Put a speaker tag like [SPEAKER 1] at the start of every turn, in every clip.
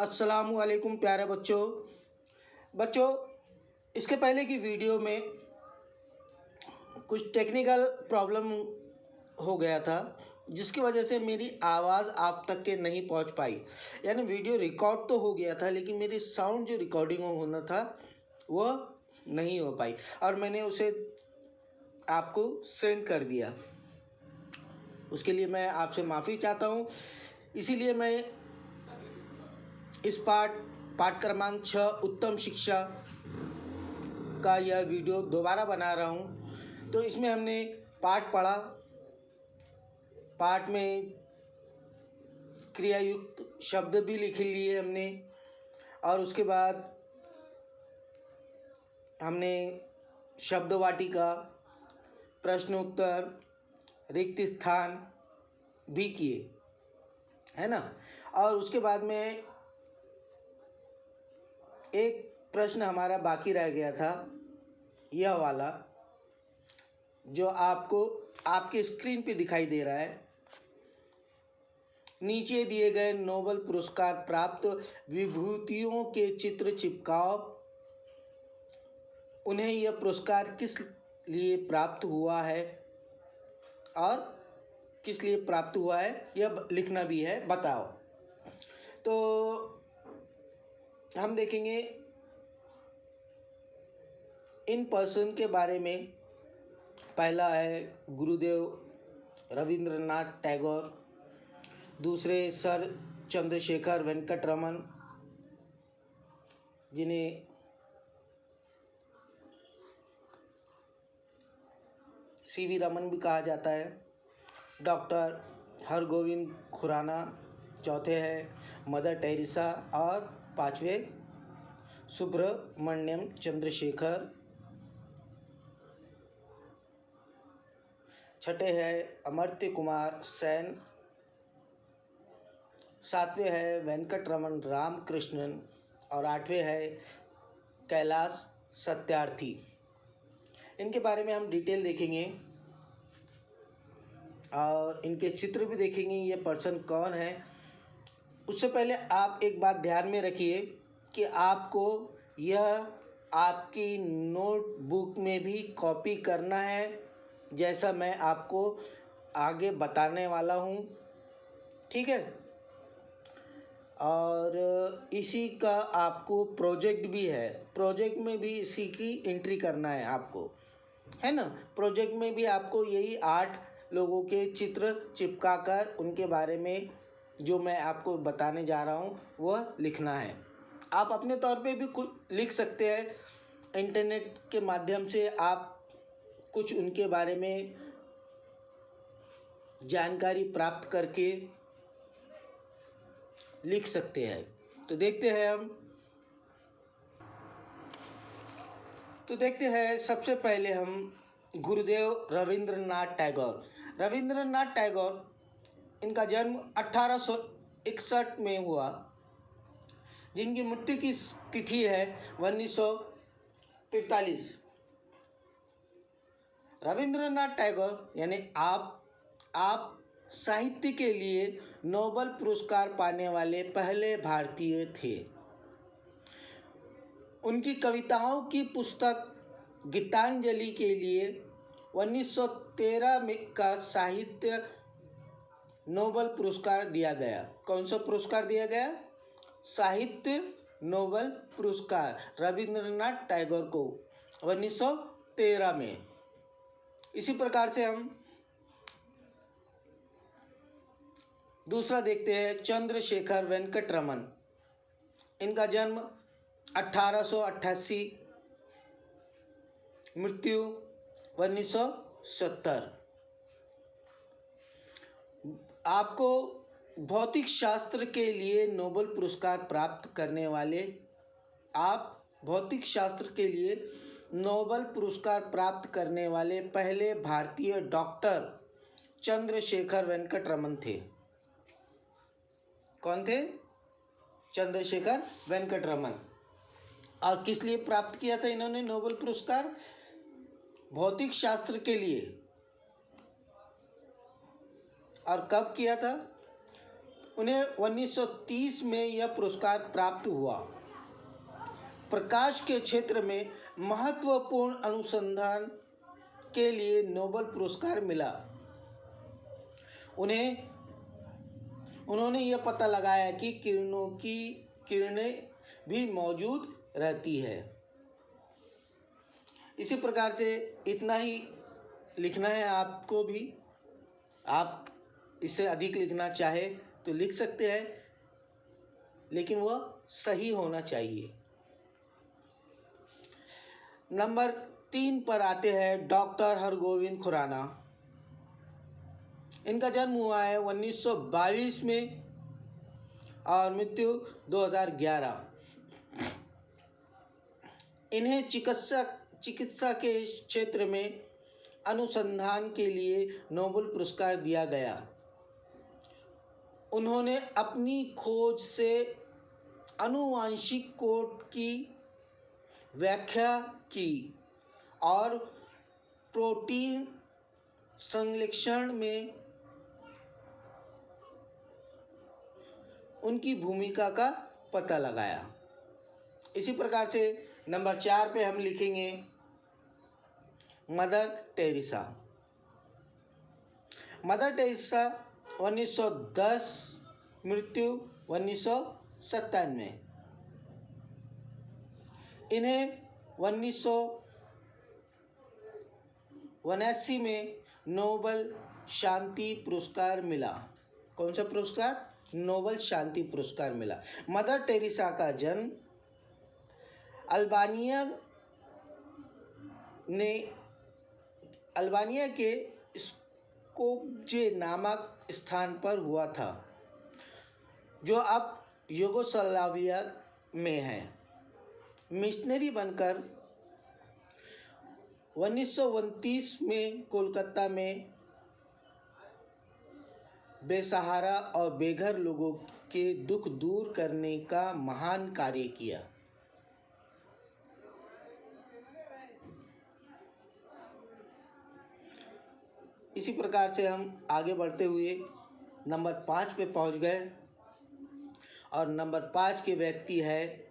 [SPEAKER 1] अस्सलामु अलैकुम प्यारे बच्चों। बच्चों, इसके पहले की वीडियो में कुछ टेक्निकल प्रॉब्लम हो गया था, जिसकी वजह से मेरी आवाज़ आप तक के नहीं पहुंच पाई। यानी वीडियो रिकॉर्ड तो हो गया था, लेकिन मेरी साउंड जो रिकॉर्डिंग होना था वह नहीं हो पाई, और मैंने उसे आपको सेंड कर दिया। उसके लिए मैं आपसे माफ़ी चाहता हूँ। इसीलिए मैं इस पाठ क्रमांक 6 उत्तम शिक्षा का यह वीडियो दोबारा बना रहा हूँ। तो इसमें हमने पाठ पढ़ा, पाठ में क्रियायुक्त शब्द भी लिख लिए हमने, और उसके बाद हमने शब्द वाटिका, प्रश्न उत्तर, रिक्त स्थान भी किए, है ना। और उसके बाद में एक प्रश्न हमारा बाकी रह गया था, यह वाला जो आपको आपके स्क्रीन पे दिखाई दे रहा है। नीचे दिए गए नोबेल पुरस्कार प्राप्त विभूतियों के चित्र चिपकाओ। उन्हें यह पुरस्कार किस लिए प्राप्त हुआ है और किस लिए प्राप्त हुआ है यह लिखना भी है, बताओ। तो हम देखेंगे इन पर्सन के बारे में। पहला है गुरुदेव रविंद्रनाथ टैगोर, दूसरे सर चंद्रशेखर वेंकट रमन, जिन्हें सीवी रमन भी कहा जाता है, डॉक्टर हरगोविंद खुराना, चौथे हैं मदर टेरेसा, और पांचवे सुब्रमण्यम चंद्रशेखर, छठे हैं अमर्त्य कुमार सेन, सातवें है वेंकट रमन रामकृष्णन, और आठवें है कैलाश सत्यार्थी। इनके बारे में हम डिटेल देखेंगे और इनके चित्र भी देखेंगे, ये पर्सन कौन है। उससे पहले आप एक बात ध्यान में रखिए कि आपको यह आपकी नोटबुक में भी कॉपी करना है, जैसा मैं आपको आगे बताने वाला हूँ, ठीक है। और इसी का आपको प्रोजेक्ट भी है, प्रोजेक्ट में भी इसी की एंट्री करना है आपको, है ना। प्रोजेक्ट में भी आपको यही 8 लोगों के चित्र चिपकाकर उनके बारे में जो मैं आपको बताने जा रहा हूँ वह लिखना है। आप अपने तौर पे भी कुछ लिख सकते हैं, इंटरनेट के माध्यम से आप कुछ उनके बारे में जानकारी प्राप्त करके लिख सकते हैं। तो देखते हैं सबसे पहले हम गुरुदेव रविंद्रनाथ टैगोर, इनका जन्म 1861 में हुआ, जिनकी मृत्यु की तिथि है 1943। रविंद्रनाथ टैगोर यानी आप साहित्य के लिए नोबेल पुरस्कार पाने वाले पहले भारतीय थे। उनकी कविताओं की पुस्तक गीतांजलि के लिए 1913 में का साहित्य नोबेल पुरस्कार दिया गया। कौन सा पुरस्कार दिया गया? साहित्य नोबेल पुरस्कार रविंद्रनाथ टैगोर को 1913 में। इसी प्रकार से हम दूसरा देखते हैं, चंद्रशेखर वेंकट रमन। इनका जन्म 1888, मृत्यु 1970। आपको भौतिक शास्त्र के लिए नोबेल पुरस्कार प्राप्त करने वाले पहले भारतीय डॉक्टर चंद्रशेखर वेंकट रमन थे। कौन थे? चंद्रशेखर वेंकट रमन। और किस लिए प्राप्त किया था इन्होंने नोबेल पुरस्कार? भौतिक शास्त्र के लिए। और कब किया था? उन्हें 1930 में यह पुरस्कार प्राप्त हुआ। प्रकाश के क्षेत्र में महत्वपूर्ण अनुसंधान के लिए नोबेल पुरस्कार मिला। उन्होंने यह पता लगाया कि किरणें भी मौजूद रहती है। इसी प्रकार से इतना ही लिखना है आपको भी। आप इससे अधिक लिखना चाहे तो लिख सकते हैं, लेकिन वह सही होना चाहिए। नंबर 3 पर आते हैं डॉक्टर हरगोविंद खुराना। इनका जन्म हुआ है 1922 में और मृत्यु 2011। इन्हें चिकित्सा के क्षेत्र में अनुसंधान के लिए नोबेल पुरस्कार दिया गया। उन्होंने अपनी खोज से आनुवांशिक कोड की व्याख्या की और प्रोटीन संश्लेषण में उनकी भूमिका का पता लगाया। इसी प्रकार से नंबर 4 पे हम लिखेंगे मदर टेरेसा। मदर टेरेसा 1910, मृत्यु 1997। इन्हें 1979 में नोबेल शांति पुरस्कार मिला। कौन सा पुरस्कार? नोबेल शांति पुरस्कार मिला। मदर टेरेसा का जन्म अल्बानिया के स्कोप्जे नामक स्थान पर हुआ था, जो अब यूगोस्लाविया में है। मिशनरी बनकर 1929 में कोलकाता में बेसहारा और बेघर लोगों के दुख दूर करने का महान कार्य किया। इसी प्रकार से हम आगे बढ़ते हुए नंबर 5 पे पहुंच गए और नंबर 5 के व्यक्ति है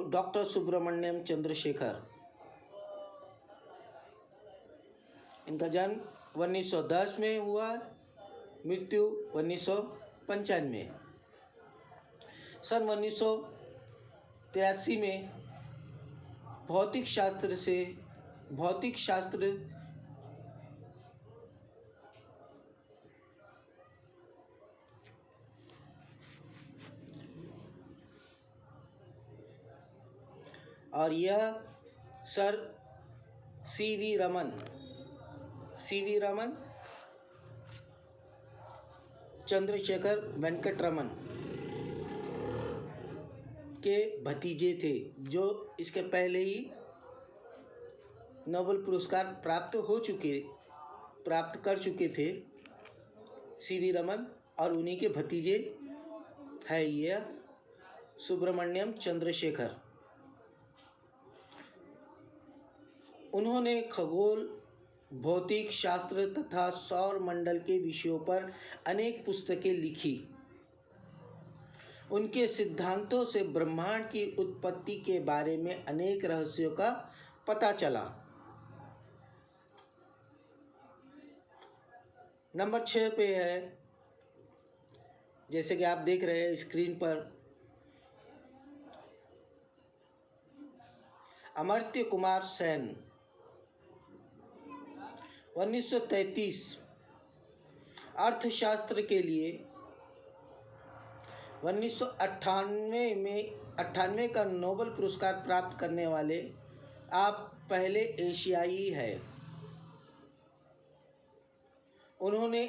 [SPEAKER 1] डॉक्टर सुब्रमण्यम चंद्रशेखर। इनका जन्म 1910 में हुआ, मृत्यु 1995। सन 1983 में भौतिक शास्त्र और यह सर सीवी रमन चंद्रशेखर वेंकट रमन के भतीजे थे, जो इसके पहले ही नोबेल पुरस्कार प्राप्त कर चुके थे। सीवी रमन और उन्हीं के भतीजे है यह सुब्रमण्यम चंद्रशेखर। उन्होंने खगोल, भौतिक शास्त्र तथा सौर मंडल के विषयों पर अनेक पुस्तकें लिखी। उनके सिद्धांतों से ब्रह्मांड की उत्पत्ति के बारे में अनेक रहस्यों का पता चला। नंबर 6 पे है, जैसे कि आप देख रहे हैं स्क्रीन पर, अमर्त्य कुमार सेन। 1933 अर्थशास्त्र के लिए 1998 का नोबेल पुरस्कार प्राप्त करने वाले आप पहले एशियाई हैं। उन्होंने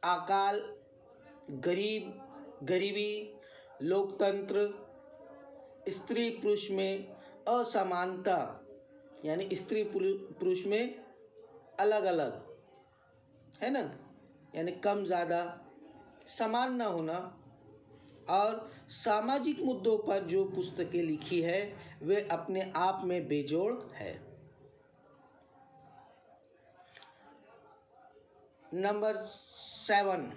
[SPEAKER 1] अकाल, गरीबी, लोकतंत्र, स्त्री पुरुष में असमानता, यानी स्त्री पुरुष में अलग अलग है ना, यानी कम ज़्यादा, समान न होना, और सामाजिक मुद्दों पर जो पुस्तकें लिखी है वे अपने आप में बेजोड़ है। नंबर 7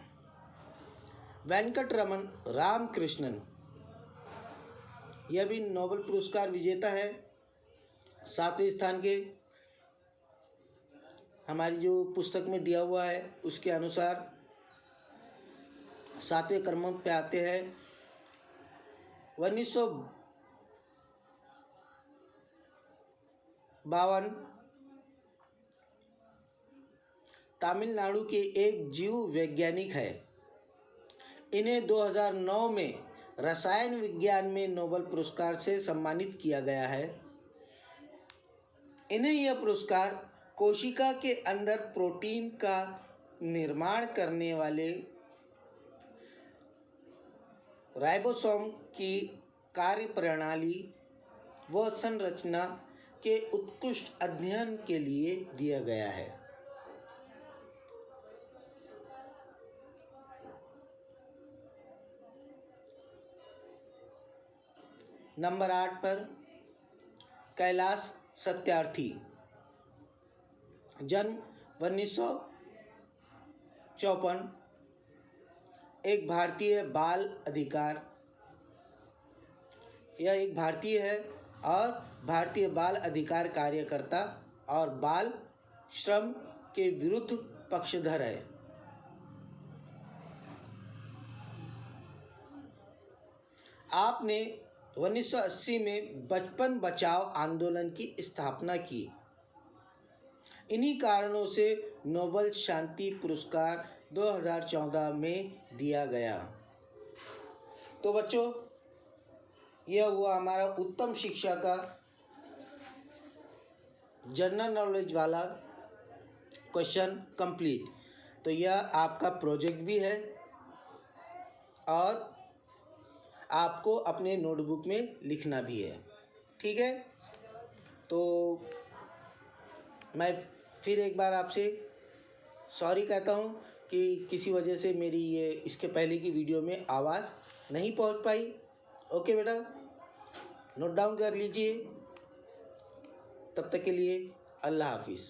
[SPEAKER 1] वेंकटरमन रामकृष्णन, यह भी नोबेल पुरस्कार विजेता है। 7वें स्थान के हमारी जो पुस्तक में दिया हुआ है उसके अनुसार 7वें क्रम पे आते हैं। 1952 तमिलनाडु के एक जीव वैज्ञानिक है। इन्हें 2009 में रसायन विज्ञान में नोबेल पुरस्कार से सम्मानित किया गया है। इन्हें यह पुरस्कार कोशिका के अंदर प्रोटीन का निर्माण करने वाले राइबोसोम की कार्यप्रणाली व संरचना के उत्कृष्ट अध्ययन के लिए दिया गया है। नंबर 8 पर कैलाश सत्यार्थी, जन्म 1954, एक भारतीय बाल अधिकार, यह एक भारतीय है और भारतीय बाल अधिकार कार्यकर्ता और बाल श्रम के विरुद्ध पक्षधर है। आपने 1980 में बचपन बचाओ आंदोलन की स्थापना की। इन्हीं कारणों से नोबेल शांति पुरस्कार 2014 में दिया गया। तो बच्चों, यह हुआ हमारा उत्तम शिक्षा का जनरल नॉलेज वाला क्वेश्चन कंप्लीट। तो यह आपका प्रोजेक्ट भी है और आपको अपने नोटबुक में लिखना भी है। ठीक है, तो मैं फिर एक बार आपसे सॉरी कहता हूँ कि किसी वजह से मेरी ये इसके पहले की वीडियो में आवाज़ नहीं पहुँच पाई। ओके बेटा, नोट डाउन कर लीजिए। तब तक के लिए अल्लाह हाफिज़।